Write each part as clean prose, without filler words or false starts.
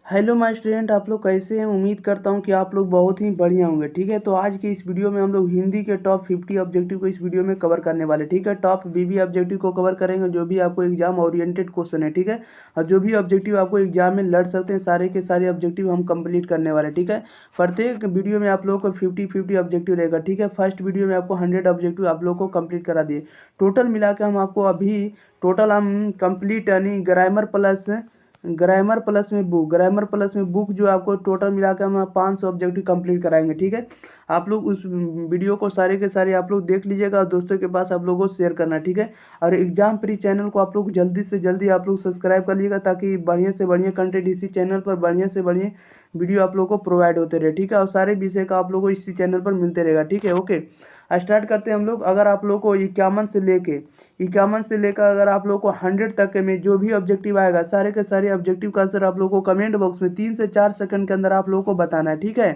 Hello my student, आप लोग कैसे हैं। उम्मीद करता हूं कि आप लोग बहुत ही बढ़िया होंगे। ठीक है, तो आज की इस वीडियो में हम लोग हिंदी के टॉप 50 ऑब्जेक्टिव को इस वीडियो में कवर करने वाले। ठीक है, टॉप बीबी ऑब्जेक्टिव को कवर करेंगे, जो भी आपको एग्जाम ओरिएंटेड क्वेश्चन है। ठीक है, और जो भी ऑब्जेक्टिव आपको एग्जाम में लड़ सकते हैं, सारे के सारे ऑब्जेक्टिव हम कंप्लीट करने वाले। ठीक है, प्रत्येक वीडियो में आप लोगों को 50-50 ऑब्जेक्टिव रहेगा। ठीक है, फर्स्ट वीडियो में आपको 100 ऑब्जेक्टिव आप लोग को कंप्लीट करा दिए। टोटल मिला के हम आपको अभी टोटल हम कंप्लीट यानी ग्रामर प्लस में बुक जो आपको टोटल मिला के हम 500 ऑब्जेक्टिव कंप्लीट कराएंगे। ठीक है, आप लोग उस वीडियो को सारे के सारे आप लोग देख लीजिएगा और दोस्तों के पास आप लोगों को शेयर करना। ठीक है, और एग्जाम प्री चैनल को आप लोग जल्दी से जल्दी आप लोग सब्सक्राइब कर लीजिएगा, ताकि बढ़िया से बढ़िया कंटेंट इसी चैनल पर बढ़िया से बढ़िया वीडियो आप लोगों को प्रोवाइड होते रहे। ठीक है, और सारे विषय का आप लोगों को इसी चैनल पर मिलते रहेगा। ठीक है, ओके, स्टार्ट करते हैं हम लोग। अगर आप लोग को 51 से लेकर अगर आप लोग को 100 तक में जो भी ऑब्जेक्टिव आएगा, सारे के सारे ऑब्जेक्टिव का आंसर आप लोग को कमेंट बॉक्स में 3 से 4 सेकंड के अंदर आप लोगों को बताना है। ठीक है,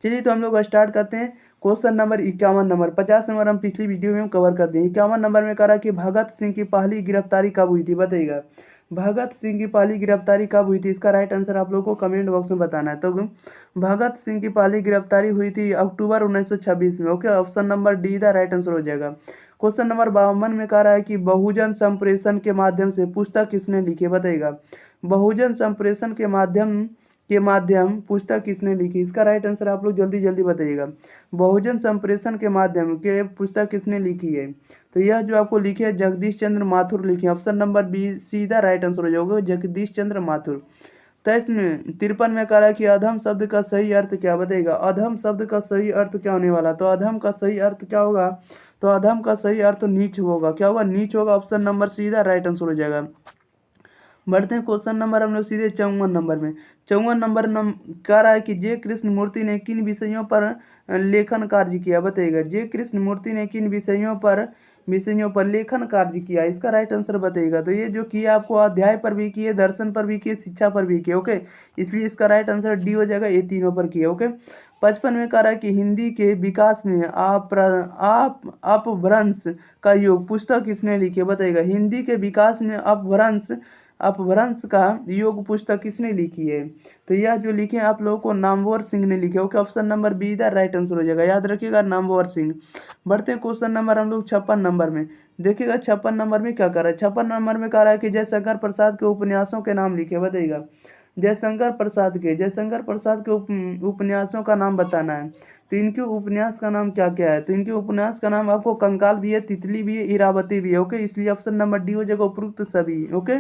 चलिए तो हम लोग स्टार्ट करते हैं। क्वेश्चन नंबर 51 नंबर 50 नंबर हम पिछली वीडियो में हम कवर कर दिए। 51 नंबर में कह रहा है कि भगत सिंह की पहली गिरफ्तारी कब हुई थी, बताइएगा। भगत सिंह की पहली गिरफ्तारी कब हुई थी, इसका राइट आंसर आप लोगों को कमेंट बॉक्स में बताना है। तो भगत सिंह की पहली गिरफ्तारी हुई थी अक्टूबर 1926 में। Okay, option number D the right answer हो जाएगा। क्वेश्चन नंबर 52 में कह रहा है कि बहुजन संप्रेषण के माध्यम से पुस्तक किसने लिखी है, बताइएगा। बहुजन संप्रेषण के माध्यम पुस्तक किसने लिखी, इसका राइट आंसर आप लोग जल्दी जल्दी बताइएगा। बहुजन संप्रेषण के माध्यम के पुस्तक किसने लिखी है, तो यह जो आपको लिखे है जगदीश चंद्र माथुर लिखे। ऑप्शन नंबर बी सीधा राइट आंसर हो जाएगा, जगदीश चंद्र माथुर। 53 में कह रहा है कि अधम शब्द का सही अर्थ क्या, बताइएगा। अधम शब्द का सही अर्थ क्या होने वाला, तो अधम का सही अर्थ क्या होगा, तो अधम का सही अर्थ नीच होगा। क्या होगा, नीच होगा। ऑप्शन नंबर सीधा राइट आंसर हो जाएगा। बढ़ते हैं क्वेश्चन नंबर हम लोग सीधे 54 नंबर में। 54 नंबर कह रहा है कि जे कृष्ण मूर्ति ने किन विषयों पर लेखन कार्य किया, बताइएगा। जे कृष्ण मूर्ति ने किन विषयों पर लेखन कार्य किया, इसका राइट आंसर बताइएगा। तो ये जो किया आपको अध्याय पर भी किए, दर्शन पर भी किए, शिक्षा पर भी किए। ओके, इसलिए इसका राइट आंसर डी हो जाएगा, ये तीनों पर किए। ओके, 55 में कह रहा है कि हिंदी के विकास में अपभ्रंश का योग पुस्तक किसने लिखी, बताइएगा। हिंदी के विकास में अपभ्रंश का योग पुस्तक किसने लिखी है, तो यह जो लिखे हैं आप लोगों को नामवर सिंह ने लिखे। Okay, option number be the right answer हो जाएगा, याद रखिएगा, नामवर सिंह। बढ़ते हैं क्वेश्चन नंबर हम लोग 56 नंबर में। देखिएगा 56 नंबर में क्या कर रहा है। 56 नंबर में कह रहा है कि जयशंकर प्रसाद के उपन्यासों के नाम लिखे, बताइएगा। जयशंकर प्रसाद के उपन्यासों का नाम बताना है। तो इनके उपन्यास का नाम क्या क्या है, तो इनके उपन्यास का नाम आपको कंकाल भी है, तितली भी है, इरावती भी है। ओके, इसलिए ऑप्शन नंबर डी हो जाएगा, उपरोक्त सभी। ओके,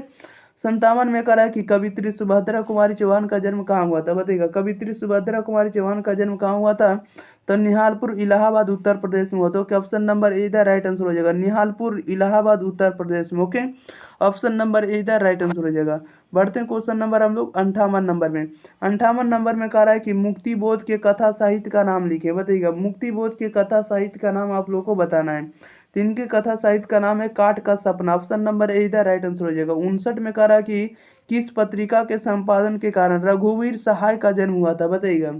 57 में कह रहा है कि कवित्री सुभद्रा कुमारी चौहान का जन्म कहाँ हुआ था, बताइएगा। कवित्री सुभद्रा कुमारी चौहान का जन्म कहाँ हुआ था, तो निहालपुर इलाहाबाद उत्तर प्रदेश में हुआ था। Okay, option number A the right answer हो जाएगा, निहालपुर इलाहाबाद उत्तर प्रदेश में। Okay, option number A the right answer हो जाएगा। बढ़ते हैं क्वेश्चन नंबर हम लोग 58 नंबर में। 58 नंबर में कह रहा है कि मुक्ति बोध के कथा साहित्य का नाम लिखे, बताइएगा। मुक्ति बोध के कथा साहित्य का नाम आप लोग को बताना है। तो इनके कथा साहित्य का नाम है काट का सपना। ऑप्शन नंबर ए इधर राइट आंसर हो जाएगा। 59 में कह रहा है कि किस पत्रिका के संपादन के कारण रघुवीर सहाय का जन्म हुआ था, बताइएगा।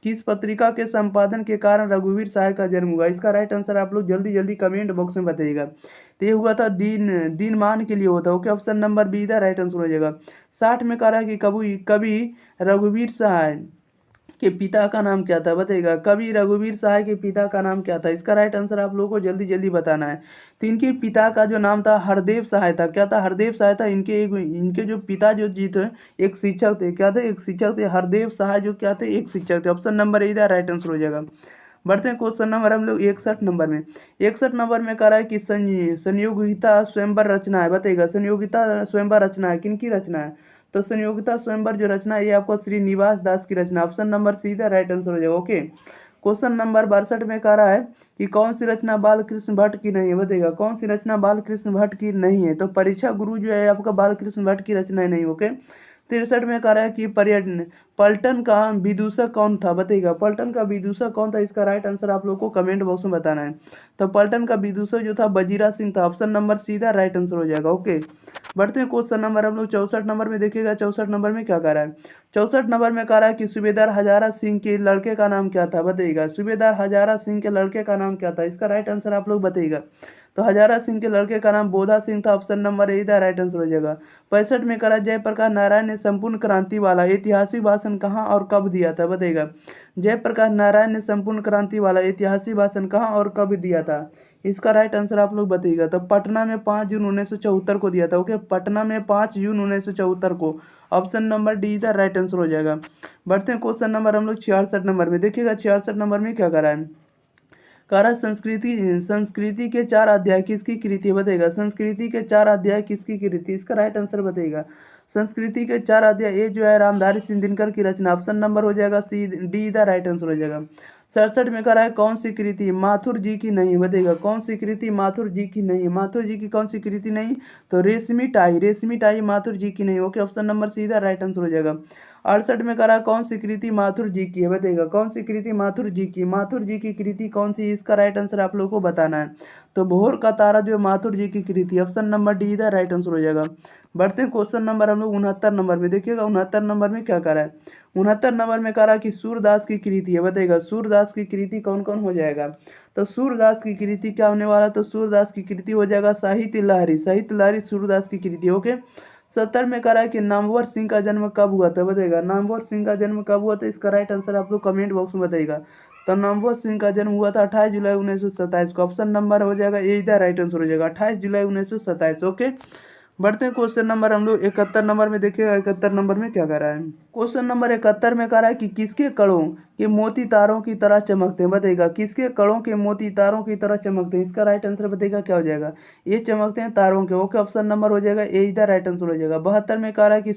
किस पत्रिका के संपादन के कारण रघुवीर सहाय का जन्म हुआ, इसका राइट आंसर आप लोग जल्दी जल्दी कमेंट बॉक्स में बताइएगा। तो ये हुआ था दीनमान के लिए होता है। ओके, ऑप्शन नंबर बी इधर राइट आंसर हो जाएगा। 60 में कह रहा है कि कवि रघुवीर सहाय के पिता का नाम क्या था, बताइएगा। कवि रघुवीर सहाय के पिता का नाम क्या था, इसका राइट आंसर आप लोगों को जल्दी जल्दी बताना है। तो इनके पिता का जो नाम था हरदेव सहाय था। क्या था, हरदेव सहाय था। इनके जो पिता जो जी थे एक शिक्षक थे। क्या थे, एक शिक्षक थे। हरदेव सहाय जो क्या थे, एक शिक्षक थे। ऑप्शन नंबर इधर राइट आंसर हो जाएगा। बढ़ते हैं क्वेश्चन नंबर हम लोग 61 नंबर में। 61 नंबर में कह रहा है कि संयोगिता स्वयंवर रचना है, बताइएगा। संयोगिता स्वयंवर रचना है, किनकी रचना है, तो संयोगिता स्वयंवर जो रचना है ये आपको श्रीनिवास दास की रचना। ऑप्शन नंबर सीधा राइट आंसर हो जाएगा। ओके, क्वेश्चन नंबर 62 में कह रहा है कि कौन सी रचना बालकृष्ण भट्ट की नहीं है, बताइएगा। कौन सी रचना बालकृष्ण भट्ट की नहीं है, तो परीक्षा गुरु जो है आपका बालकृष्ण भट्ट की रचना नहीं। ओके, 63 में कह रहा है कि पलटन का विदूषक कौन था, बताइएगा। पलटन का विदूषक कौन था, इसका राइट आंसर आप लोग को कमेंट बॉक्स में बताना है। तो पलटन का विदूषक जो था बजीरा सिंह था। ऑप्शन नंबर सीधा राइट आंसर हो जाएगा। ओके, बढ़ते हैं क्वेश्चन नंबर हम लोग 64 नंबर में। देखिएगा 64 नंबर में क्या कह रहा है। 64 नंबर में कह रहा है कि सूबेदार हजारा सिंह के लड़के का नाम क्या था, बताइएगा। सूबेदार हजारा सिंह के लड़के का नाम क्या था, इसका राइट आंसर आप लोग बताइएगा। तो हजारा सिंह के लड़के का नाम बोधा सिंह था, ऑप्शन नंबर ए इधर राइट आंसर हो जाएगा। 65 में करा जयप्रकाश नारायण ने संपूर्ण क्रांति वाला ऐतिहासिक भाषण कहाँ और कब दिया था, बताइएगा। जयप्रकाश नारायण ने संपूर्ण क्रांति वाला ऐतिहासिक भाषण कहाँ और कब दिया था, इसका राइट आंसर आप लोग बताइएगा। तो पटना में 5 जून 1974 को दिया था। ओके, पटना में 5 जून 1974 को, ऑप्शन नंबर डी इधर राइट आंसर हो जाएगा। बढ़ते हैं क्वेश्चन नंबर हम लोग 66 नंबर में। देखिएगा 66 नंबर में क्या करा है, करा संस्कृति संस्कृति के 4 अध्याय किसकी कृति है, बताइएगा। संस्कृति के 4 अध्याय किसकी कृति, इसका राइट आंसर बताइएगा। संस्कृति के 4 अध्याय, ये जो है रामधारी सिंह दिनकर की रचना, ऑप्शन नंबर हो जाएगा सी डी इधर राइट आंसर हो जाएगा। 67 में करा है कौन सी कृति माथुर जी की नहीं, बताइएगा। कौन सी कृति माथुर जी की नहीं, माथुर जी की कौन सी कृति नहीं, तो रेशमी टाई माथुर जी की नहीं। ओके, ऑप्शन नंबर सी इधर राइट आंसर हो जाएगा। 68 में करा कौन सी कृति माथुर जी की है, बताइएगा। कौन सी कृति माथुर जी की, माथुर जी की कृति कौन सी, इसका राइट आंसर आप लोगों को बताना है। तो भोर का तारा जो माथुर जी की कृति, ऑप्शन नंबर डी इधर राइट आंसर हो जाएगा। बढ़ते हैं क्वेश्चन नंबर हम लोग 69 नंबर में। देखिएगा 69 नंबर में क्या करा है, 69 नंबर में करा कि सूरदास की कृति है, बताइएगा। सूरदास की कृति कौन कौन हो जाएगा, तो सूरदास की कृति क्या होने वाला, तो सूरदास की कृति हो जाएगा साहित्य लहरी, साहित्य लहरी सूरदास की कृति। ओके, 70 में करा है कि नामवर सिंह का जन्म कब हुआ था, बताइएगा। नामवर सिंह का जन्म कब हुआ था, इसका राइट आंसर आप लोग कमेंट बॉक्स में बताइएगा। तो नामवर सिंह का जन्म हुआ था 28 जुलाई 1927 को, ऑप्शन नंबर हो जाएगा ए इधर राइट आंसर हो जाएगा, 28 जुलाई 1927। ओके, बढ़ते हैं क्वेश्चन नंबर हम लोग 71 नंबर में। देखिएगा 71 नंबर में क्या कर रहा है, क्वेश्चन नंबर 71 में कह रहा है कि किसके कड़ों के मोती तारों की तरह चमकते हैं, बताइएगा। किसके कड़ों के मोती तारों की तरह चमकते हैं, इसका राइट आंसर बताइएगा क्या हो जाएगा। ये चमकते हैं तारों के। ओके, ऑप्शन नंबर हो जाएगा ए इधर राइट आंसर हो जाएगा। 72 में कह रहा है कि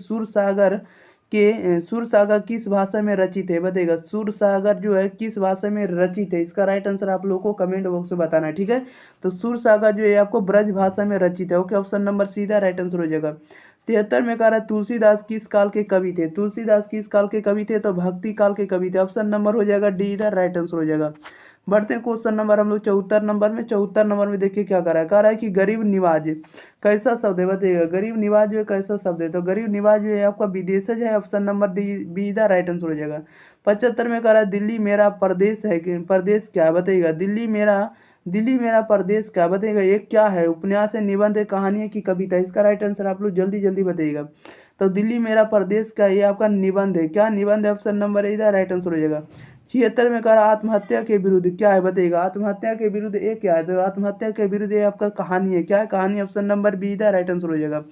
सूरसागर किस भाषा में रचित है, बताइएगा। सूरसागर जो है किस भाषा में रचित है, इसका राइट आंसर आप लोगों को कमेंट बॉक्स में बताना है, ठीक है। तो सूरसागर जो है आपको ब्रज भाषा में रचित है। ओके, ऑप्शन नंबर सीधा राइट आंसर हो जाएगा। 73 में कह रहा है तुलसीदास किस काल के कवि थे, तुलसीदास किस काल के कवि थे, तो भक्ति काल के कवि थे। ऑप्शन नंबर हो जाएगा डी इधर राइट आंसर हो जाएगा। बढ़ते हैं क्वेश्चन नंबर हम लोग 74 नंबर में। 74 नंबर में देखिए क्या कह रहा है कि गरीब निवाज कैसा शब्द है, बताइएगा। गरीब निवाज जो है कैसा शब्द है, तो गरीब निवाज जो है आपका विदेशज है, ऑप्शन नंबर डी बी इधर राइट आंसर हो जाएगा। 75 में कह रहा है दिल्ली मेरा प्रदेश है कि प्रदेश क्या है, बताइएगा। दिल्ली मेरा प्रदेश क्या, बताइएगा। ये क्या है, उपन्यास है, निबंध है, कहानी है कि कविता, इसका राइट आंसर आप लोग जल्दी जल्दी बताइएगा। तो दिल्ली मेरा प्रदेश क्या, ये आपका निबंध है। क्या निबंध है, ऑप्शन नंबर इधर राइट आंसर हो जाएगा। 76 में कह रहा आत्महत्या के विरुद्ध क्या है, बताइएगा। आत्महत्या के विरुद्ध ये क्या है, तो आत्महत्या के विरुद्ध ये आपका कहानी है। क्या है कहानी, ऑप्शन नंबर बी इधर राइट आंसर हो जाएगा।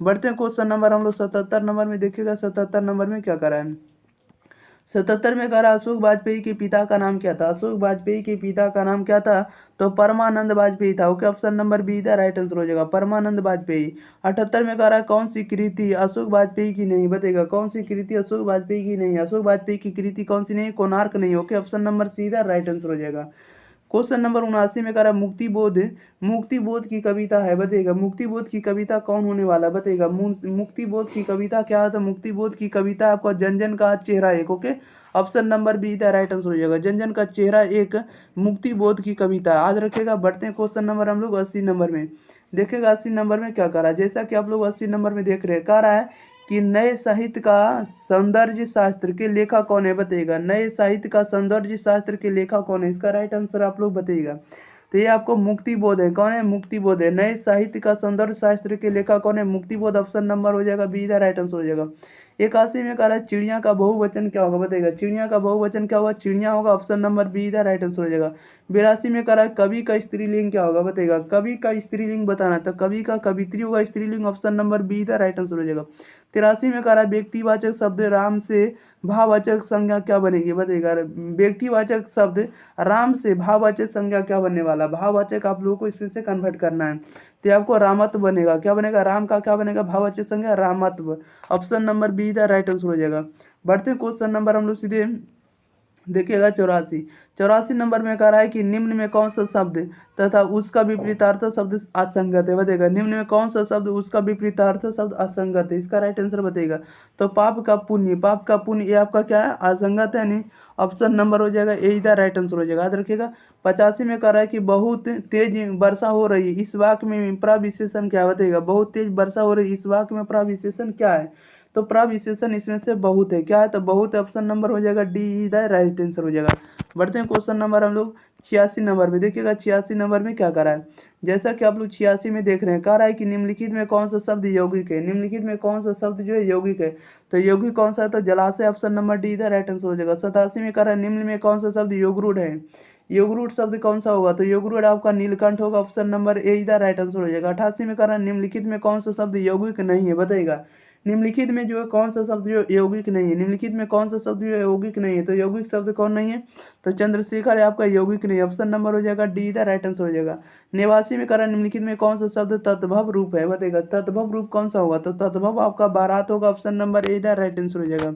बढ़ते हैं क्वेश्चन नंबर हम लोग 77 नंबर में। देखिएगा 77 नंबर में क्या करा है, 77 में कह रहा अशोक वाजपेयी के पिता का नाम क्या था, अशोक वाजपेयी के पिता का नाम क्या था, तो परमानंद वाजपेयी था। ओके, ऑप्शन नंबर बी इधर राइट आंसर हो जाएगा, परमानंद वाजपेयी। 78 में कह रहा है कौन सी कृति अशोक वाजपेयी की नहीं, बताइएगा। कौन सी कृति अशोक वाजपेयी की नहीं, अशोक वाजपेयी की कृति कौन सी नहीं, कोणार्क नहीं। ओके, ऑप्शन नंबर सी इधर राइट आंसर हो जाएगा। क्वेश्चन नंबर 79 में कह रहा है मुक्ति बोध की कविता है, बताइएगा। मुक्ति बोध की कविता कौन होने वाला, बताइएगा। मुक्ति बोध की कविता क्या है, तो मुक्ति बोध की कविता आपका जन जन का चेहरा एक। ओके, ऑप्शन नंबर बी इधर राइट आंसर हो जाएगा, जन जन का चेहरा एक मुक्ति बोध की कविता आज रखेगा। बढ़ते हैं क्वेश्चन नंबर हम लोग 80 नंबर में। देखिएगा 80 नंबर में क्या करा, जैसा कि आप लोग 80 नंबर में देख रहे हैं, कह रहा है कि नए साहित्य का सौंदर्य शास्त्र के लेखक कौन है, बताइएगा। नए साहित्य का सौंदर्य शास्त्र के लेखक कौन है, इसका राइट आंसर आप लोग बताइएगा। तो ये आपको मुक्ति बोध है, कौन है, मुक्ति बोध है। नए साहित्य का सौंदर्य शास्त्र के लेखक कौन है, मुक्ति बोध। ऑप्शन नंबर हो जाएगा बी इधर राइट आंसर हो जाएगा। 81 में कह रहा है चिड़िया का बहुवचन क्या होगा, बताइएगा। चिड़िया का बहुवचन क्या होगा, चिड़िया होगा, ऑप्शन नंबर बी इधर राइट आंसर हो जाएगा। 82 में कह रहा है कवि का स्त्रीलिंग क्या होगा, बताइएगा। कवि का स्त्रीलिंग बताना, तो कवि का कवित्री होगा स्त्रीलिंग, ऑप्शन नंबर बी इधर राइट आंसर हो जाएगा। 83 में कह रहा है व्यक्तिवाचक शब्द राम से भाववाचक संज्ञा क्या बनेगी, बताइएगा। व्यक्तिवाचक शब्द राम से भाववाचक संज्ञा क्या बनने वाला, भाववाचक आप लोगों को इसमें से कन्वर्ट करना है, तो आपको रामत्व बनेगा। क्या बनेगा, राम का क्या बनेगा, भाववाचक संज्ञा रामत्व, ऑप्शन नंबर बी इधर राइट आंसर हो जाएगा। बढ़ते हैं क्वेश्चन नंबर हम लोग सीधे देखिएगा 84 नंबर में कह रहा है कि निम्न में कौन सा शब्द तथा उसका विपरीतार्थ शब्द असंगत है, बताइएगा। निम्न में कौन सा शब्द उसका विपरीतार्थ शब्द असंगत है, इसका राइट आंसर बताइएगा। तो पाप का पुण्य ये आपका क्या है, असंगत है, नहीं। ऑप्शन नंबर हो जाएगा ए इधर राइट आंसर हो जाएगा, याद रखिएगा। 85 में कह रहा है कि बहुत तेज वर्षा हो रही है, इस वाक्य में प्रविशेषण क्या बताइएगा। बहुत तेज वर्षा हो रही है, इस वाक्य में प्रविशेषण क्या है, तो प्रविशेषण इसमें से बहुत है। क्या है, तो बहुत, ऑप्शन नंबर हो जाएगा डी इधर राइट आंसर हो जाएगा। बढ़ते हैं क्वेश्चन नंबर हम लोग 86 नंबर में देखिएगा 86 नंबर में क्या करा है, जैसा कि आप लोग 86 में देख रहे हैं, कह रहा है कि निम्नलिखित में कौन सा शब्द यौगिक है, निम्नलिखित में कौन सा शब्द जो है यौगिक है। तो यौगिक कौन सा है, तो जलाशय, ऑप्शन नंबर डी इधर राइट आंसर हो जाएगा। 87 में कह रहा है निम्न में कौन सा शब्द योगरूढ़ है, योगरूढ़ शब्द कौन सा होगा, तो योगरूढ़ आपका नीलकंठ होगा, ऑप्शन नंबर ए इधर राइट आंसर हो जाएगा। 88 में कह रहा है निम्नलिखित में कौन सा शब्द यौगिक नहीं है, बताइएगा निम्नलिखित में जो है कौन सा शब्द जो यौगिक नहीं है, निम्नलिखित में कौन सा शब्द जो यौगिक नहीं है, तो यौगिक शब्द कौन नहीं है, तो चंद्रशेखर है आपका यौगिक नहीं, ऑप्शन नंबर हो जाएगा डी इधर राइट आंसर हो जाएगा। 89 में कह रहा है निम्नलिखित में कौन सा शब्द तद्भव रूप है, बताइएगा तद्भव रूप कौन सा होगा, तो तद्भव आपका बारात होगा, ऑप्शन नंबर ए इधर राइट आंसर हो जाएगा।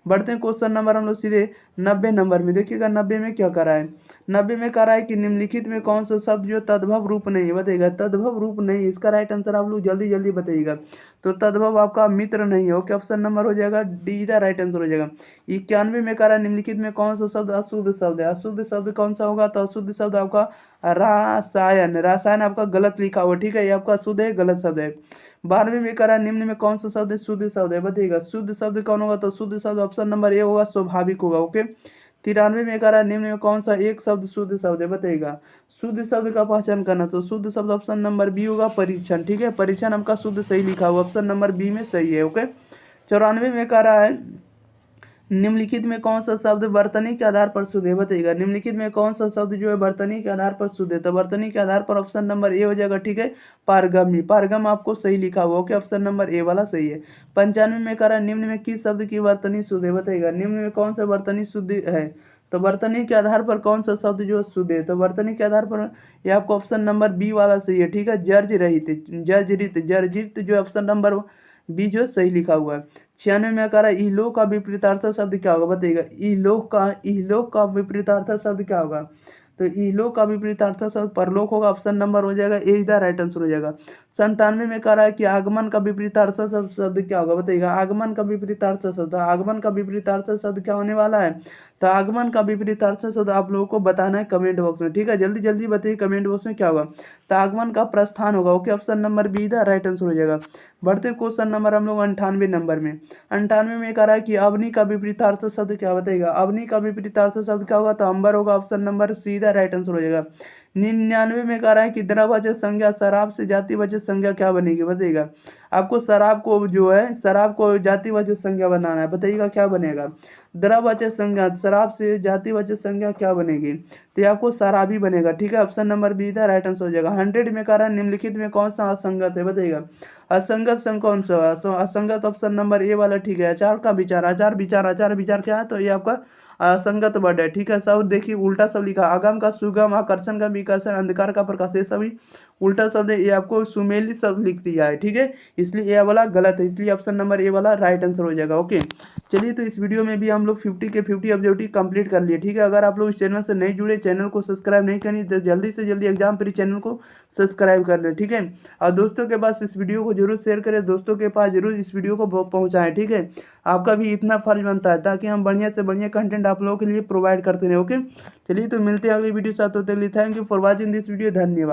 बढ़ते हैं क्वेश्चन नंबर हम लोग सीधे 90 नंबर में, देखिएगा 90 में क्या करा है, 90 में कह रहा है कि निम्नलिखित में कौन सा शब्द जो तद्भव रूप नहीं है, बताइएगा तद्भव रूप नहीं, इसका राइट आंसर आप लोग जल्दी जल्दी बताइएगा। तो तद्भव आपका मित्र नहीं है, ओके, ऑप्शन नंबर हो जाएगा डी इधर राइट आंसर हो जाएगा। 91 में कह रहा है निम्नलिखित में कौन सा शब्द अशुद्ध शब्द है, अशुद्ध शब्द कौन सा होगा, तो अशुद्ध शब्द आपका रासायन, रासायन आपका गलत लिखा हुआ, ठीक है, ये आपका शुद्ध है, गलत शब्द है। 92 में कह रहा है निम्न में कौन सा शब्द शुद्ध शब्द है, बताइएगा शुद्ध शब्द कौन होगा, तो शुद्ध शब्द ऑप्शन नंबर ए होगा, स्वाभाविक होगा, ओके। 93 में कह रहा है निम्न में कौन सा एक शब्द शुद्ध शब्द है, बताइएगा शुद्ध शब्द का पहचान करना, तो शुद्ध शब्द ऑप्शन नंबर बी होगा, परीक्षण, ठीक है, परीक्षण आपका शुद्ध सही लिखा हुआ, ऑप्शन नंबर बी में सही है, ओके। 94 में कह रहा है निम्नलिखित में कौन सा शब्द वर्तनी के आधार पर शुद्ध है, बताइएगा निम्नलिखित में कौन सा शब्द जो है वर्तनी के आधार पर शुद्ध है, तो वर्तनी के आधार पर ऑप्शन नंबर ए हो जाएगा, ठीक है, पारगम्य, पारगम आपको सही लिखा हुआ, ओके, ऑप्शन नंबर ए वाला सही है। 95 में कह रहा है निम्न में किस शब्द की वर्तनी शुद्ध है, बताइएगा निम्न में कौन सा वर्तनी शुद्ध है, तो वर्तनी के आधार पर कौन सा शब्द जो शुद्ध है, तो वर्तनी के आधार पर ये आपको ऑप्शन नंबर बी वाला सही है, ठीक है, जर्ज रहित, जर्जरित, जर्जित जो ऑप्शन नंबर बी जो सही लिखा हुआ है। 96 में कह रहा है इलोह का विपरीतार्थ शब्द क्या होगा, बताइएगा इलोह का विपरीतार्थ शब्द क्या होगा, तो इलोह का विपरीतार्थ शब्द परलोक होगा, ऑप्शन नंबर हो जाएगा ए इधर राइट आंसर हो जाएगा। 97 में कह रहा है कि आगमन का विपरीतार्थ शब्द क्या होगा, बताइएगा आगमन का विपरीतार्थ शब्द, आगमन का विपरीतार्थ शब्द क्या होने वाला है, तो आगमन का विपरीतार्थ शब्द आप लोगों को बताना है कमेंट बॉक्स में, ठीक है, जल्दी जल्दी बताइए कमेंट बॉक्स में क्या होगा, तो आगमन का प्रस्थान होगा, ओके, ऑप्शन नंबर बी इधर राइट आंसर हो जाएगा। बढ़ते क्वेश्चन नंबर हम लोग 98 नंबर में, 98 में कह रहा है कि अवनी का विपरीतार्थ शब्द क्या, बताइएगा अवनी का विपरीतार्थ शब्द क्या होगा, तो अंबर होगा, ऑप्शन नंबर सीधा राइट आंसर हो जाएगा। 99 में कह रहा है कि द्रववाचक संज्ञा शराब से जातिवाचक संज्ञा क्या बनेगी, बताइएगा आपको शराब को जो है शराब को जातिवाचक संज्ञा बनाना है, बताइएगा क्या बनेगा, द्रववाचक संज्ञा शराब से जातिवाचक संज्ञा क्या बनेगी, तो ये आपको शराबी बनेगा, ठीक है, ऑप्शन नंबर बी था राइट आंसर हो जाएगा। 100 में कह रहा है निम्नलिखित में कौन सा असंगत है, बताइएगा असंगत संघ कौन सा है, तो असंगत ऑप्शन नंबर ए वाला, ठीक है, आचार का विचार, आचार विचार, आचार विचार क्या है, तो ये आपका असंगत वर्ड है, ठीक है, सब देखिए उल्टा सब लिखा, आगम का सुगम, आकर्षण का विकर्षण, अंधकार का प्रकाश, ये सभी उल्टा शब्द है, ये आपको सुमेलित शब्द लिख दिया है, ठीक है, इसलिए ए वाला गलत है, इसलिए ऑप्शन नंबर ए वाला राइट आंसर हो जाएगा, ओके। चलिए तो इस वीडियो में भी हम लोग 50 के 50 ऑब्जेक्टिव कंप्लीट कर लिए, ठीक है, अगर आप लोग इस चैनल से नहीं जुड़े, चैनल को सब्सक्राइब नहीं करें तो जल्दी से जल्दी एग्जाम प्री चैनल को सब्सक्राइब कर लें, ठीक है, और दोस्तों के पास इस वीडियो को जरूर शेयर करें, दोस्तों के पास जरूर इस वीडियो को पहुँचाएँ, ठीक है, आपका भी इतना फर्ज बनता है ताकि हम बढ़िया से बढ़िया कंटेंट आप लोगों के लिए प्रोवाइड करते रहें, ओके। चलिए तो मिलते हैं अगली वीडियो साथ, होते लिए thank you for watching this video, धन्यवाद।